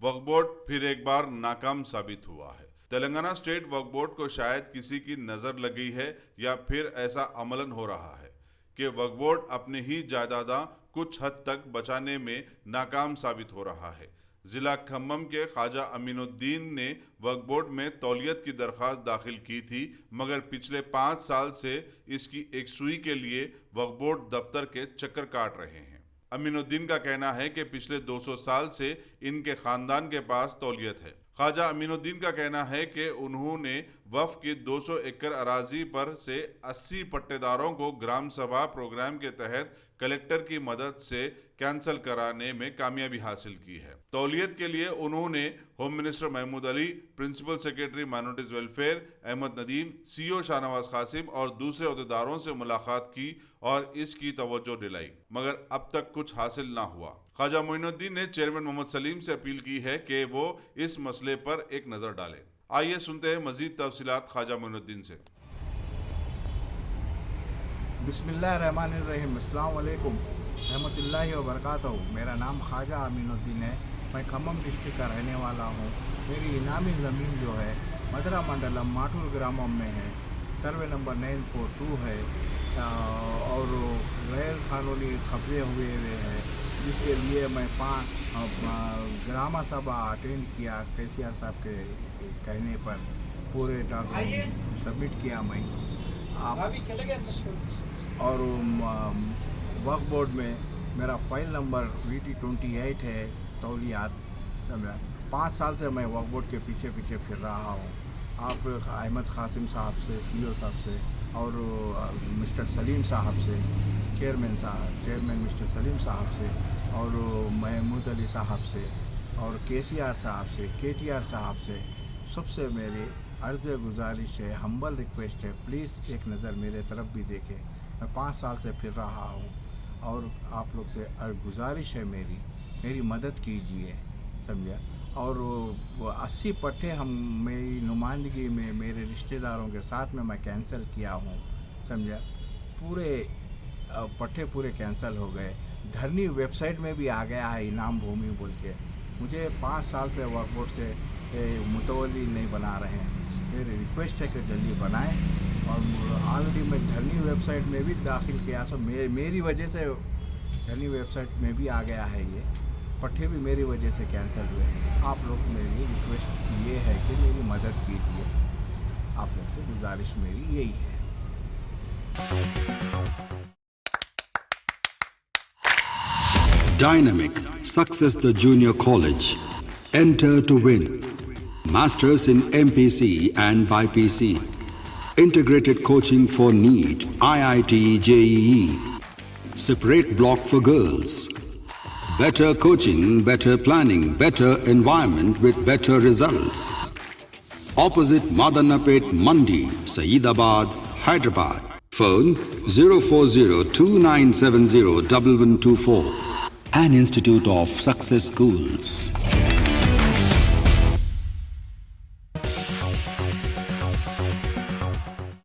वक्फ board फिर एक बार नाकाम साबित हुआ है। तेलंगाना स्टेट वक्फ बोर्ड को शायद किसी की नजर लगी है या फिर ऐसा अमलन हो रहा है कि वक्फ बोर्ड अपने ही जायदादा कुछ हद तक बचाने में नाकाम साबित हो रहा है। जिला खम्मम के ख्वाजा अमीनुद्दीन ने वक्फ बोर्ड में तौलियत की दरख्वास्त दाखिल की थी, मगर पिछले 5 साल से इसकी एक सुई के लिए वक्फ बोर्ड दफ्तर के चक्कर काट रहे हैं। अमीनुद्दीन का कहना है कि पिछले 200 साल से इनके खानदान के पास तौलियत है। ख्वाजा अमीनुद्दीन का कहना है कि उन्होंने वक्फ की 200 एकड़ अराजी पर से 80 पट्टेदारों को ग्राम सभा प्रोग्राम के तहत कलेक्टर की मदद से कैंसिल कराने में कामयाबी हासिल की है। तौलियत के लिए उन्होंने home minister Mahmood Ali, principal secretary minorities welfare Ahmed Nadeem, CEO Shahnawaz Qasim और दूसरे अहदेदारों से मुलाकात की और इसकी तवज्जो दिलाई, मगर अब तक कुछ हासिल ना हुआ। ख्वाजा मोइनुद्दीन ने चेयरमैन मोहम्मद सलीम से अपील की है कि वो इस मसले पर एक नजर डालें। आइए सुनते हैं मजीद तफसीलात ख्वाजा मोइनुद्दीन से। बिस्मिल्लाहिर्रहमानिर्रहीम, अस्सलाम वालेकुम रहमतुल्लाहि व बरकातहू। मेरा नाम ख्वाजा अमीनुद्दीन है। मैं खम्मम डिस्ट्रिक्ट का रहने वाला हूँ। मेरी इनामी ज़मीन जो है मदरा मंडलम माटूर ग्रामम में है, सर्वे नंबर 942 है और गैर कानूनी कब्जे हुए हैं, जिसके लिए मैं 5 ग्राम सभा अटेंड किया। KCR साहब के कहने पर पूरे डॉक्यूमेंट सबमिट किया मैं और वक्फ बोर्ड में मेरा फ़ाइल नंबर VT28 है। तौलियात 5 साल से मैं वक्फ बोर्ड के पीछे पीछे फिर रहा हूँ। आप अहमद कासिम साहब से, CEO साहब से और मिस्टर सलीम साहब से, चेयरमैन मिस्टर सलीम साहब से और महमूद अली साहब से और KCR साहब से, KTR साहब से, सबसे मेरी अर्ज़ गुजारिश है, हम्बल रिक्वेस्ट है, प्लीज़ एक नज़र मेरे तरफ भी देखें। मैं 5 साल से फिर रहा हूँ और आप लोग से गुजारिश है मेरी मदद कीजिए, समझा। और 80 पट्टे हम मेरी नुमाइंदगी में मेरे रिश्तेदारों के साथ में मैं कैंसिल किया हूँ, समझा। पूरे पट्टे पूरे कैंसिल हो गए। धरनी वेबसाइट में भी आ गया है इनाम भूमि बोल के। मुझे 5 साल से वक्फ बोर्ड से मुतवल्ली नहीं बना रहे हैं। मेरी रिक्वेस्ट है कि जल्दी बनाएं। और ऑलरेडी मैं धरनी वेबसाइट में भी दाखिल किया, सो मेरी वजह से धरनी वेबसाइट में भी आ गया है। ये पट्टे भी मेरी वजह से कैंसिल हुए। आप लोग मेरी रिक्वेस्ट ये है कि मेरी मदद कीजिए। आप लोग से गुजारिश मेरी यही है। Dynamic Success the Junior College. Enter to win. Masters in MPC and BPC. Integrated coaching for NEET, IIT, JEE. Separate block for girls. Better coaching, better planning, better environment with better results. Opposite Madanapet Mandi, Saeedabad, Hyderabad. Phone 04029701124. An Institute of Success Schools.